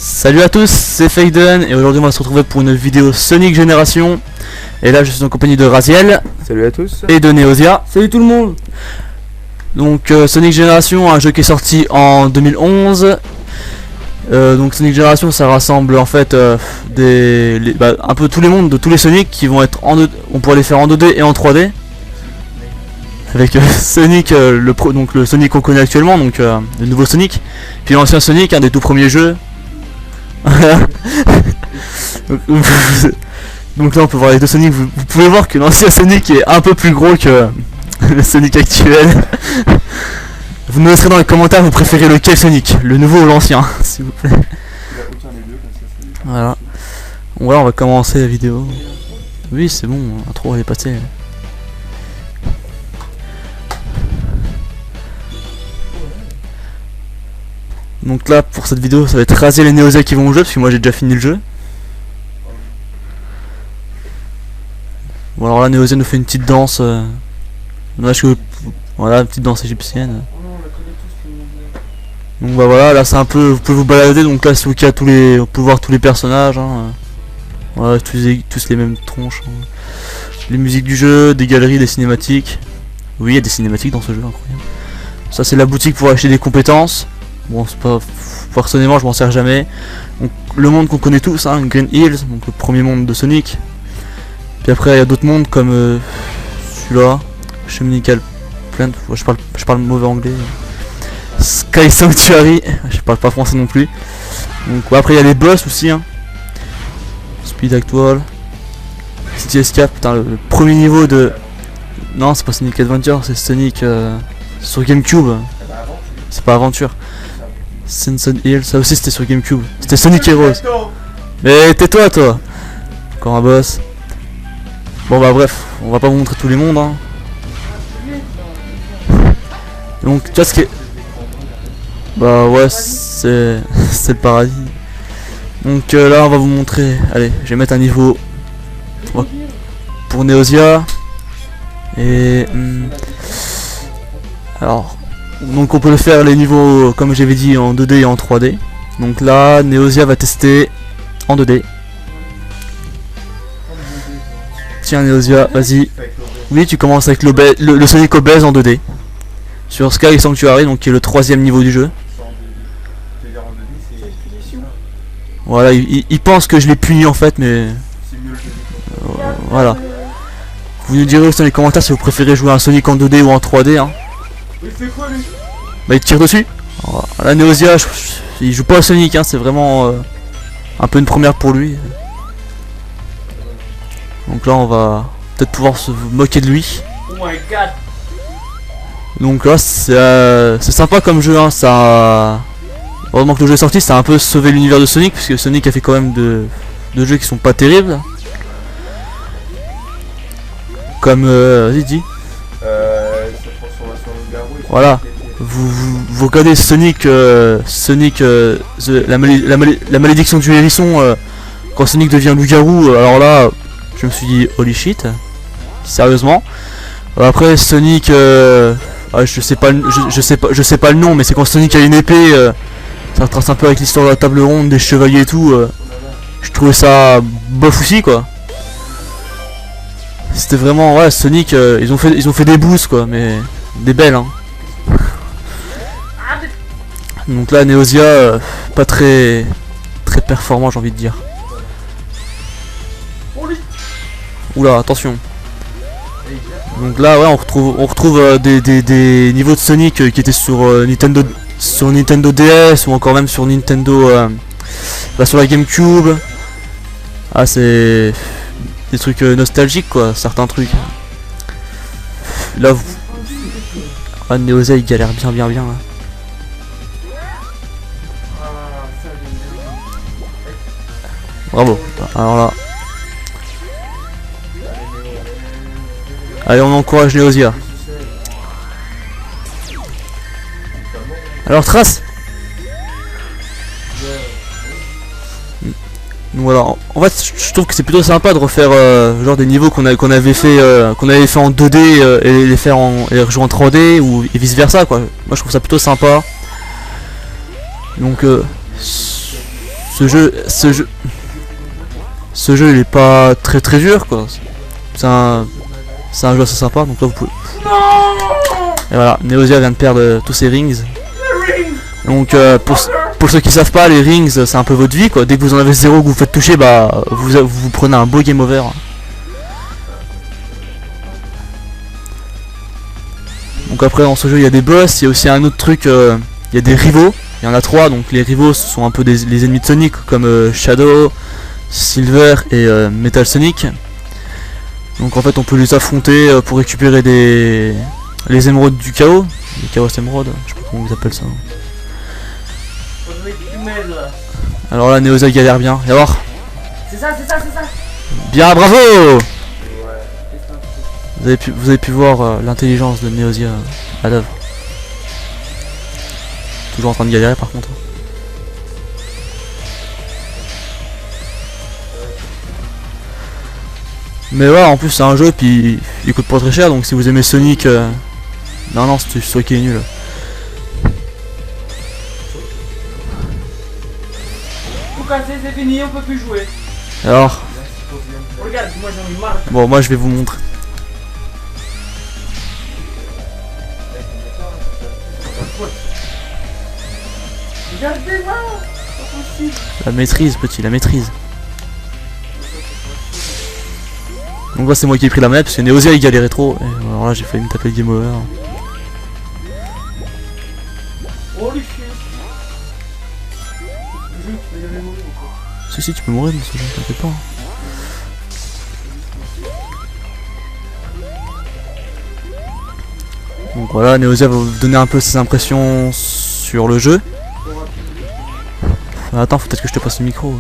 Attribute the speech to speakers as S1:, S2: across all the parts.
S1: Salut à tous, c'est Faden et aujourd'hui on va se retrouver pour une vidéo Sonic Génération. Et là je suis en compagnie de Raziel.
S2: Salut à tous.
S1: Et de Neosia.
S3: Salut tout le monde.
S1: Donc Sonic Génération, un jeu qui est sorti en 2011. Donc Sonic Génération, ça rassemble en fait un peu tous les mondes de tous les Sonic qui vont être en 2D. On pourrait les faire en 2D et en 3D. Avec Sonic, donc le Sonic qu'on connaît actuellement, donc le nouveau Sonic. Puis l'ancien Sonic, un des tout premiers jeux. Donc là on peut voir les deux Sonic. Vous pouvez voir que l'ancien Sonic est un peu plus gros que le Sonic actuel. Vous nous laisserez dans les commentaires, vous préférez lequel Sonic, le nouveau ou l'ancien, s'il vous plaît. Voilà. Voilà, on va commencer la vidéo. Oui, c'est bon, l'intro elle est passée. Donc là, pour cette vidéo, ça va être Raziel et Neosia qui vont jouer, parce que moi j'ai déjà fini le jeu. Bon, alors là, Neosia nous fait une petite danse. Voilà, une petite danse égyptienne. Donc bah voilà, là c'est un peu, vous pouvez vous balader, donc là c'est où qu'il y a vous pouvez voir tous les personnages. Hein. Voilà, tous les mêmes tronches. Hein. Les musiques du jeu, des galeries, des cinématiques. Oui, il y a des cinématiques dans ce jeu, incroyable. Ça c'est la boutique pour acheter des compétences. Bon, c'est pas, personnellement je m'en sers jamais. Donc, le monde qu'on connaît tous, hein, Green Hills, donc le premier monde de Sonic. Puis après il y a d'autres mondes comme celui-là, Chemical Plant, je parle mauvais anglais. Sky Sanctuary, je parle pas français non plus. Donc après il y a les boss aussi, hein. Speed Actual, City Escape, putain le premier niveau de... Non c'est pas Sonic Adventure, c'est Sonic sur Gamecube. C'est pas Aventure. Sunset Hill, ça aussi c'était sur Gamecube. C'était Sonic Heroes. Mais tais-toi toi. Encore un boss. Bon bah bref, on va pas vous montrer tous les mondes, hein. Donc tu vois ce qui est... Bah ouais, c'est le paradis. Donc là on va vous montrer. Allez, je vais mettre un niveau pour Neosia. Et alors donc on peut le faire les niveaux comme j'avais dit en 2D et en 3D. Donc là Neosia va tester en 2D. Tiens Neosia, vas-y. Oui, tu commences avec le Sonic obèse en 2D. Sur Sky Sanctuary, donc qui est le 3e niveau du jeu. Voilà, il pense que je l'ai puni en fait, mais... voilà. Vous nous direz aussi dans les commentaires si vous préférez jouer un Sonic en 2D ou en 3D, hein. Bah il tire dessus. Alors, là Neosia, il joue pas à Sonic, hein, c'est vraiment un peu une première pour lui. Donc là on va peut-être pouvoir se moquer de lui.
S3: Oh my god.
S1: Donc là c'est sympa comme jeu, hein, ça... Heureusement que le jeu est sorti, ça a un peu sauvé l'univers de Sonic, parce que Sonic a fait quand même de jeux qui sont pas terribles. Comme... vas-y dis. Voilà. Vous regardez Sonic, la malédiction du hérisson, quand Sonic devient loup-garou, alors là, je me suis dit holy shit, sérieusement. Après Sonic, je sais pas le nom, mais c'est quand Sonic a une épée, ça retrace un peu avec l'histoire de la table ronde, des chevaliers et tout. Je trouvais ça bof aussi quoi. C'était vraiment ouais Sonic, ils ont fait des boosts quoi, mais des belles hein. Donc là Neosia pas très performant j'ai envie de dire. Oula attention. Donc là ouais on retrouve des niveaux de Sonic qui étaient sur Nintendo DS ou encore même sur Nintendo sur la Gamecube. Ah c'est des trucs nostalgiques quoi, certains trucs. Là Neosia il galère bien là. Bravo. Alors là. Allez on encourage Neosia. Alors trace. Donc voilà, en fait je trouve que c'est plutôt sympa de refaire genre des niveaux qu'on avait fait en 2D et les faire et rejouer en 3D ou et vice versa quoi. Moi je trouve ça plutôt sympa. Donc ce jeu il est pas très dur quoi. C'est un jeu assez sympa, donc là vous pouvez. Et voilà, Neosia vient de perdre tous ses rings. Donc pour ceux qui savent pas, les rings c'est un peu votre vie quoi. Dès que vous en avez zéro, que vous faites toucher, bah vous prenez un beau game over. Donc après dans ce jeu il y a des boss, il y a aussi un autre truc, il y a des rivaux. Il y en a 3, donc les rivaux ce sont un peu les ennemis de Sonic comme Shadow, Silver et Metal Sonic. Donc en fait on peut les affronter pour récupérer les émeraudes du chaos. Les chaos émeraudes, je sais pas comment ils appellent ça. Alors là Neosia galère bien, et voir.
S2: C'est ça.
S1: Bien, bravo. Vous avez pu voir l'intelligence de Neosia à l'œuvre. Toujours en train de galérer par contre. Mais voilà, en plus c'est un jeu puis il coûte pas très cher, donc si vous aimez Sonic, non c'est celui qui est nul.
S2: Tout cassé, c'est fini, on peut plus jouer.
S1: Alors,
S2: Regarde, moi j'en ai marre.
S1: bon moi je vais vous montrer.
S2: Regardez-moi, pas possible.
S1: La maîtrise petit, la maîtrise. Donc là c'est moi qui ai pris la manette parce que Neosia il galérait trop. Et alors là j'ai failli me taper le game over.
S2: Holy shit. Je vais jamais mourir ou quoi?
S1: Si tu peux mourir dans ce jeu, t'inquiète pas. Donc voilà, Neosia va vous donner un peu ses impressions sur le jeu. Attends, faut peut-être que je te passe le micro.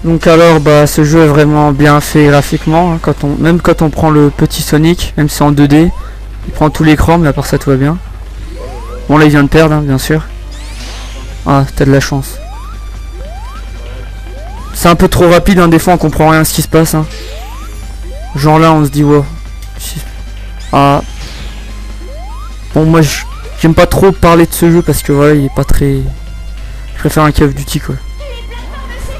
S3: Donc alors bah ce jeu est vraiment bien fait graphiquement, hein, même quand on prend le petit Sonic, même si c'est en 2D, il prend tout l'écran mais à part ça tout va bien. Bon là il vient de perdre hein, bien sûr. Ah t'as de la chance. C'est un peu trop rapide hein, des fois on comprend rien à ce qui se passe hein. Genre là on se dit wow. Ah. Bon moi j'aime pas trop parler de ce jeu parce que voilà il est pas très. Je préfère un Call of Duty quoi.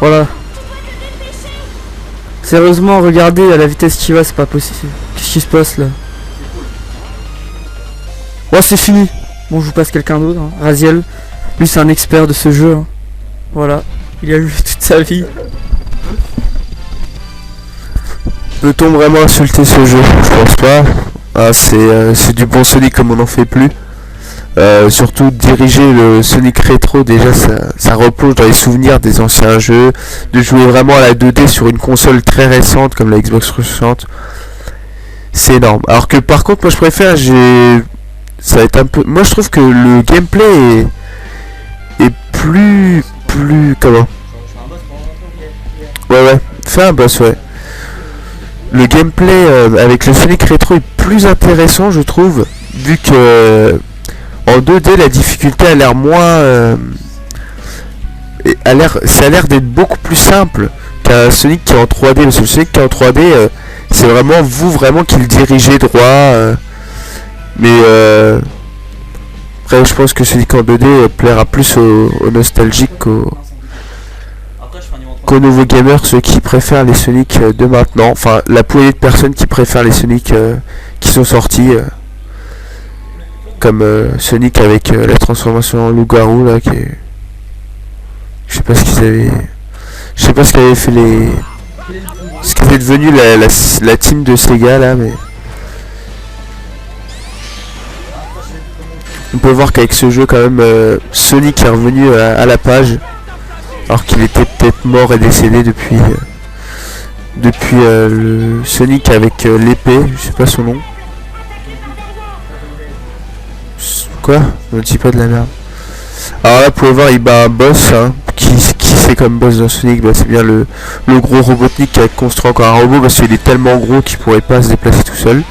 S3: Voilà. Sérieusement, regardez à la vitesse qu'il va, c'est pas possible. Qu'est-ce qui se passe là? Oh, c'est fini. Bon, je vous passe quelqu'un d'autre. Hein. Raziel. Lui, c'est un expert de ce jeu. Hein. Voilà. Il a joué toute sa vie.
S4: Peut-on vraiment insulter ce jeu? Je pense pas. Ah, c'est du bon Sonic comme on n'en fait plus. Surtout diriger le Sonic rétro, déjà ça replonge dans les souvenirs des anciens jeux, de jouer vraiment à la 2D sur une console très récente comme la Xbox 360, c'est énorme. Alors que par contre moi je préfère, ça va être un peu, moi je trouve que le gameplay est plus comment, ouais fais un boss, ouais. Le gameplay avec le Sonic rétro est plus intéressant je trouve, vu que en 2D la difficulté a l'air moins ça a l'air d'être beaucoup plus simple qu'un Sonic qui est en 3D, parce que le Sonic qui est en 3D c'est vraiment vous qui le dirigez droit, mais après je pense que Sonic en 2D plaira plus aux nostalgiques qu'aux nouveaux gamers, ceux qui préfèrent les Sonic de maintenant, enfin la poignée de personnes qui préfèrent les Sonic qui sont sortis, comme Sonic avec la transformation en loup-garou là, qui est... je sais pas ce qu'ils avaient, je sais pas ce qu'avaient fait ce qu'était devenu la team de Sega là, mais on peut voir qu'avec ce jeu quand même Sonic est revenu à la page, alors qu'il était peut-être mort et décédé depuis le Sonic avec l'épée, je sais pas son nom. Quoi? Ne dis pas de la merde. Alors là, vous pouvez voir, il bat un boss. Hein, qui c'est comme boss dans Sonic? Bah, c'est bien le gros Robotnik qui a construit encore un robot parce qu'il est tellement gros qu'il pourrait pas se déplacer tout seul.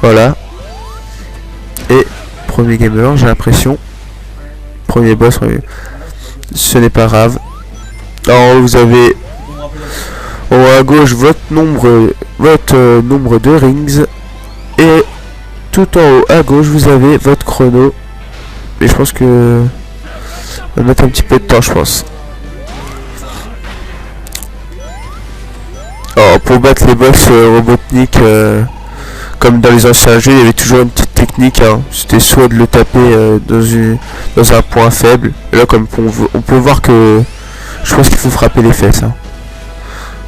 S4: Voilà. Et premier gamer, j'ai l'impression. Premier boss, ce n'est pas grave. Alors vous avez en haut à gauche votre nombre de rings, et tout en haut à gauche vous avez votre chrono. Et je pense que On va mettre un petit peu de temps, je pense. Alors, pour battre les boss Robotnik, comme dans les anciens jeux, il y avait toujours une petite technique. Hein. C'était soit de le taper dans un point faible. Et là, comme on peut voir que je pense qu'il faut frapper les fesses. Hein.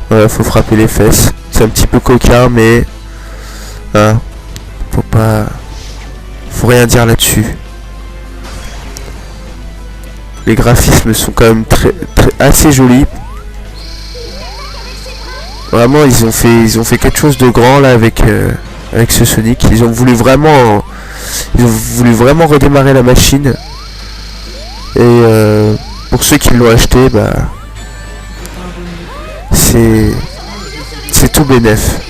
S4: Voilà, faut frapper les fesses. C'est un petit peu coquin, mais hein, faut rien dire là-dessus. Les graphismes sont quand même assez jolis. Vraiment, ils ont fait quelque chose de grand là avec ce Sonic. Ils ont voulu vraiment redémarrer la machine. Et pour ceux qui l'ont acheté, bah c'est tout bénef.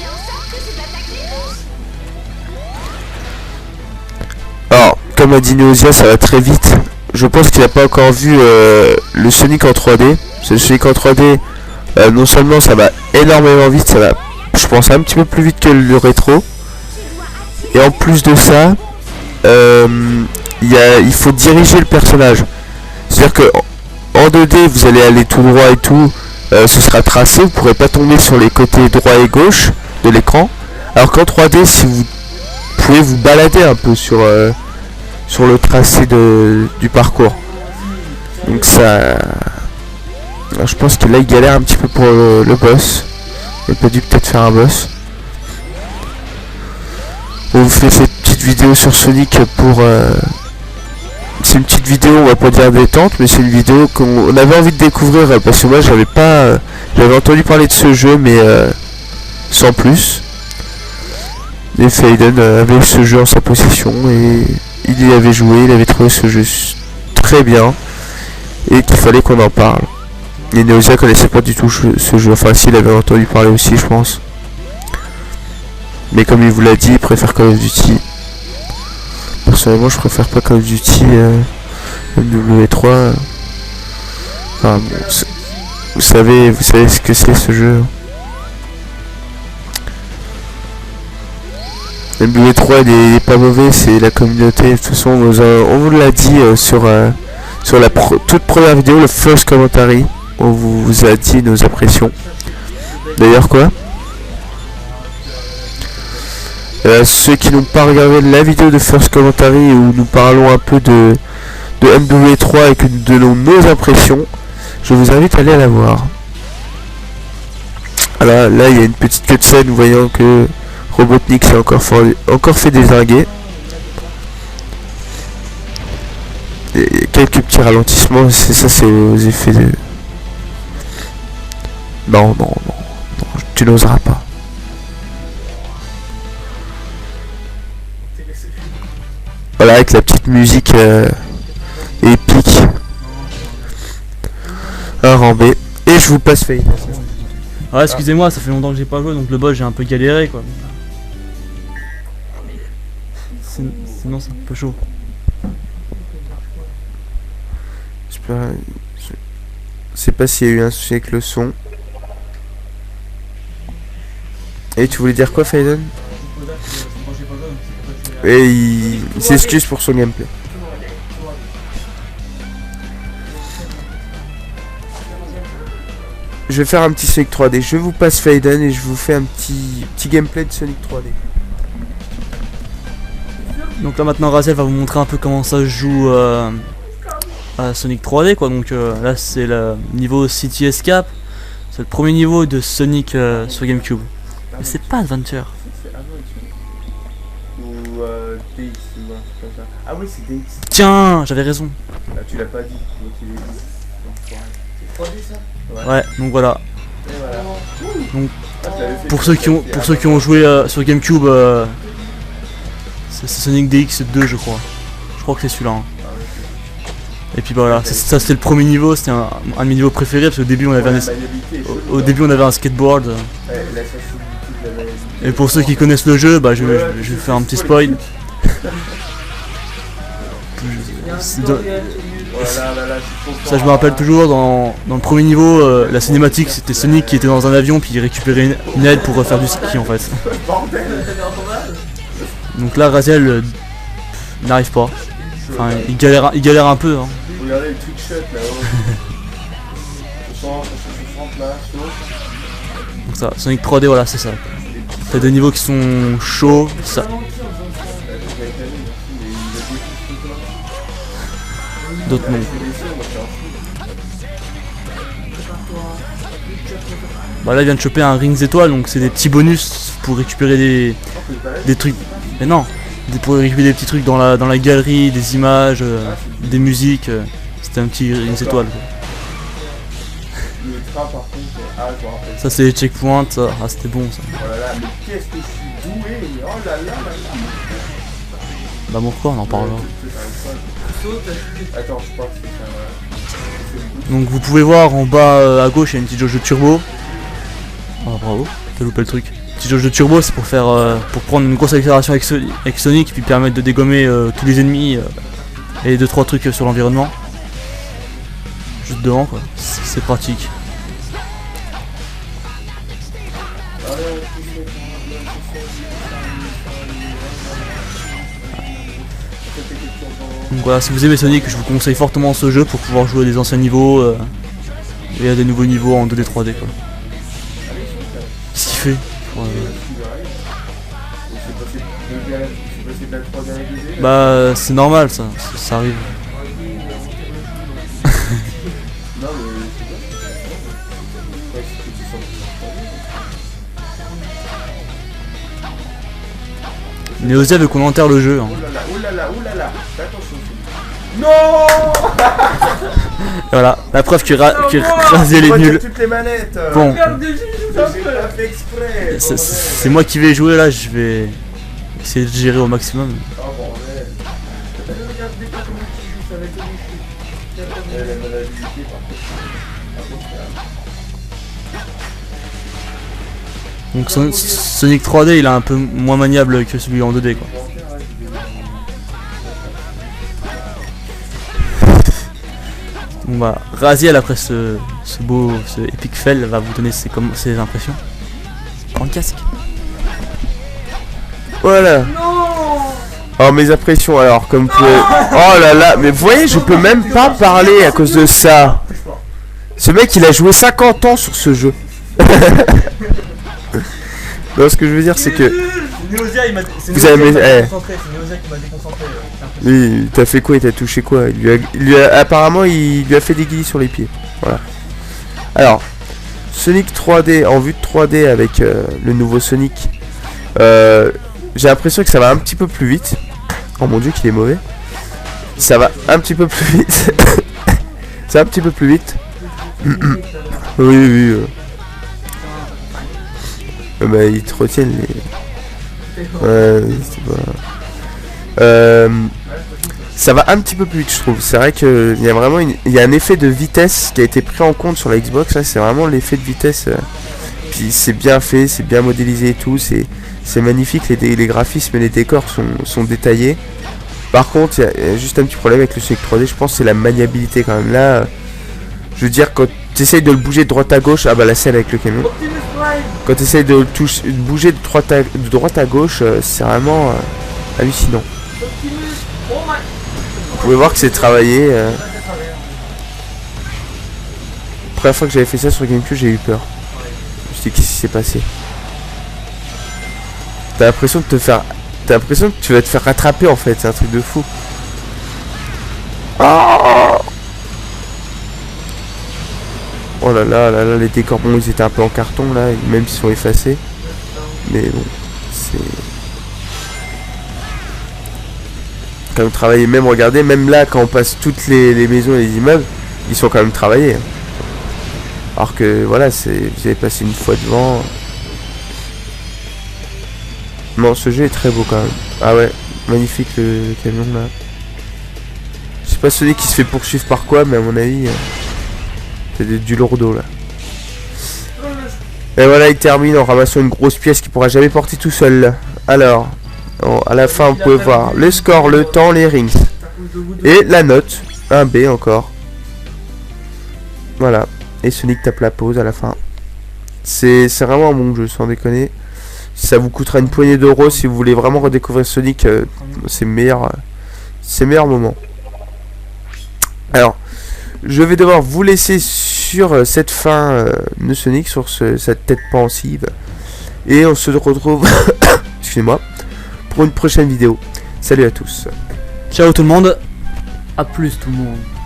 S4: Alors, comme a dit Neosia, ça va très vite. Je pense qu'il n'a pas encore vu le Sonic en 3D. Le Sonic en 3D, non seulement ça va énormément vite, ça va, je pense, un petit peu plus vite que le rétro. Et en plus de ça, il faut diriger le personnage. C'est-à-dire que en 2D, vous allez aller tout droit et tout. Ce sera tracé, vous ne pourrez pas tomber sur les côtés droit et gauche de l'écran. Alors qu'en 3D, si vous pouvez vous balader un peu sur le tracé du parcours. Donc ça... Alors, je pense que là il galère un petit peu pour le boss. Il aurait pas dû peut-être faire un boss. On vous fait cette petite vidéo sur Sonic pour... C'est une petite vidéo, on va pas dire détente, mais c'est une vidéo qu'on avait envie de découvrir parce que moi j'avais entendu parler de ce jeu, mais sans plus. Et Faden avait ce jeu en sa possession et il y avait joué, il avait trouvé ce jeu très bien et qu'il fallait qu'on en parle. Et Neosia connaissait pas du tout ce jeu, enfin s'il avait entendu parler aussi, je pense. Mais comme il vous l'a dit, il préfère Call of Duty. Personnellement, je préfère pas Call of Duty MW3. Enfin, bon, vous savez ce que c'est ce jeu. MW3 il est pas mauvais, c'est la communauté. De toute façon, on vous l'a dit sur la toute première vidéo, le first commentary. On vous a dit nos impressions. D'ailleurs quoi, ceux qui n'ont pas regardé la vidéo de first commentary où nous parlons un peu de MW3 et que nous donnons nos impressions, je vous invite à aller la voir. Alors là il y a une petite cutscene voyant que Robotnik s'est encore fait dézinguer. Et quelques petits ralentissements, c'est aux effets de... Non, tu n'oseras pas. Voilà, avec la petite musique épique. Un rang B. Et je vous passe Faye.
S1: Ah, excusez-moi, ça fait longtemps que j'ai pas joué, donc le boss j'ai un peu galéré quoi. Sinon c'est un peu chaud.
S4: Je sais pas s'il y a eu un souci avec le son. Et tu voulais dire quoi, Faden? Et il s'excuse pour son gameplay. Je vais faire un petit Sonic 3D. Je vous passe Faden et je vous fais un petit gameplay de Sonic 3D.
S1: Donc là maintenant Raziel va vous montrer un peu comment ça se joue à Sonic 3D quoi. Donc là c'est le niveau City Escape. C'est le premier niveau de Sonic sur GameCube. Mais c'est pas Adventure.
S4: Ou DX ou un truc comme ça. Ah oui c'est DX.
S1: Tiens, j'avais raison.
S4: Ah, tu l'as pas dit. Donc il est dit.
S2: C'est 3D ça?
S1: Ouais, donc voilà.
S4: Et voilà.
S1: Donc
S4: Ah, je l'avais fait
S1: pour ceux qui ont joué sur GameCube, c'est Sonic DX2 je crois. Je crois que c'est celui-là. Hein. Et puis voilà, ça c'était le premier niveau, c'était un de mes niveaux préférés parce qu'au début on avait un skateboard. Et pour ceux qui connaissent le jeu, bah je vais faire un petit spoil. Ça je me rappelle toujours, dans le premier niveau, la cinématique c'était Sonic qui était dans un avion puis il récupérait une aide pour faire du ski en fait. Donc là Raziel n'arrive pas. Enfin, il galère un peu. Hein.
S4: Regardez le trick shot là-haut. 60 là, chaud.
S1: Donc ça, Sonic 3D, voilà, c'est ça. T'as des niveaux qui sont chauds, ça. D'autres non. Bah là il vient de choper un Rings étoile, donc c'est des petits bonus pour récupérer des trucs. Mais non, pour récupérer des petits trucs dans la galerie, des images, des musiques. C'était un petit Rings étoile. Ça c'est les checkpoints, ça. Ah c'était bon ça.
S4: Oh là là, mais qu'est-ce que je suis doué. Oh là là là là.
S1: Bah mon corps on en parlera.
S4: Attends, je pense que c'est ça.
S1: Donc vous pouvez voir en bas à gauche il y a une petite jauge de turbo. Ah bravo, t'as loupé le truc. Petite jauge de turbo c'est pour faire pour prendre une grosse accélération avec Sonic puis permettre de dégommer tous les ennemis et 2-3 trucs sur l'environnement. Juste devant quoi, c'est pratique. Donc voilà, si vous aimez Sonic, je vous conseille fortement ce jeu pour pouvoir jouer à des anciens niveaux et à des nouveaux niveaux en 2D 3D quoi. Qu'est-ce qu'il fait Bah c'est normal ça arrive. Neosia veut qu'on enterre le jeu. Hein.
S4: Oulala, fais attention. Non.
S1: Et voilà, la preuve que raser les nuls.
S4: Toutes les manettes.
S1: Bon,
S4: J'ai pas fait exprès.
S1: c'est moi qui vais jouer là, je vais essayer de gérer au maximum.
S4: Oh bordel. Regardez pas comment tu joues, ça va être magnifique. Elle a malhabilité par contre.
S1: Donc Sonic 3D il est un peu moins maniable que celui en 2D quoi. Bon bah Raziel après ce epic fail va vous donner ses impressions. Prends le casque.
S4: Voilà. Alors mes impressions alors comme vous pouvez... Oh là là, mais vous voyez je peux même pas parler à cause de ça. Ce mec il a joué 50 ans sur ce jeu. Non, ce que je veux dire c'est que...
S2: Neosia,
S4: Vous avez...
S2: c'est Neosia qui m'a déconcentré.
S4: Oui, t'as fait quoi? Il t'a touché quoi? Apparemment il lui a fait des guillis sur les pieds. Voilà. Alors, Sonic 3D en vue de 3D avec le nouveau Sonic. J'ai l'impression que ça va un petit peu plus vite. Oh mon dieu qu'il est mauvais. Ça va un petit peu plus vite. Ça va un petit peu plus vite. Oui. Bah ils te retiennent les... Ouais, c'est pas... ça va un petit peu plus vite je trouve. C'est vrai qu'il y a vraiment il y a un effet de vitesse qui a été pris en compte sur la Xbox. Là c'est vraiment l'effet de vitesse. Puis c'est bien fait, c'est bien modélisé et tout. C'est magnifique, les graphismes et les décors sont détaillés. Par contre il y a juste un petit problème avec le Sonic 3D. Je pense que c'est la maniabilité quand même. Là je veux dire quand tu essayes de le bouger de droite à gauche. Ah bah la scène avec le camion. Quand tu essayes de bouger de droite à gauche, c'est vraiment hallucinant. Vous pouvez voir que c'est travaillé. Première fois que j'avais fait ça sur GameCube, j'ai eu peur. Je me suis dit qu'est-ce qui s'est passé. T'as l'impression que tu vas te faire rattraper en fait, c'est un truc de fou. Oh là là, les décors, bon, ils étaient un peu en carton là, même s'ils sont effacés. Mais bon, c'est... quand même travaillé, même regardez, même là, quand on passe toutes les maisons et les immeubles, ils sont quand même travaillés. Alors que, voilà, vous avez passé une fois devant. Non, ce jeu est très beau quand même. Ah ouais, magnifique le camion là. Je sais pas celui qui se fait poursuivre par quoi, mais à mon avis... c'est du lourdeau là. Et voilà, il termine en ramassant une grosse pièce qu'il pourra jamais porter tout seul. Alors, à la fin, vous pouvez voir le score, le temps, les rings. Et la note, un B encore. Voilà. Et Sonic tape la pause à la fin. C'est vraiment un bon jeu, sans déconner. Ça vous coûtera une poignée d'euros si vous voulez vraiment redécouvrir Sonic. C'est meilleur moment. Alors, je vais devoir vous laisser sur cette fin de Sonic, sur cette tête pensive. Et on se retrouve, excusez-moi, pour une prochaine vidéo. Salut à tous.
S1: Ciao tout le monde.
S3: À plus tout le monde.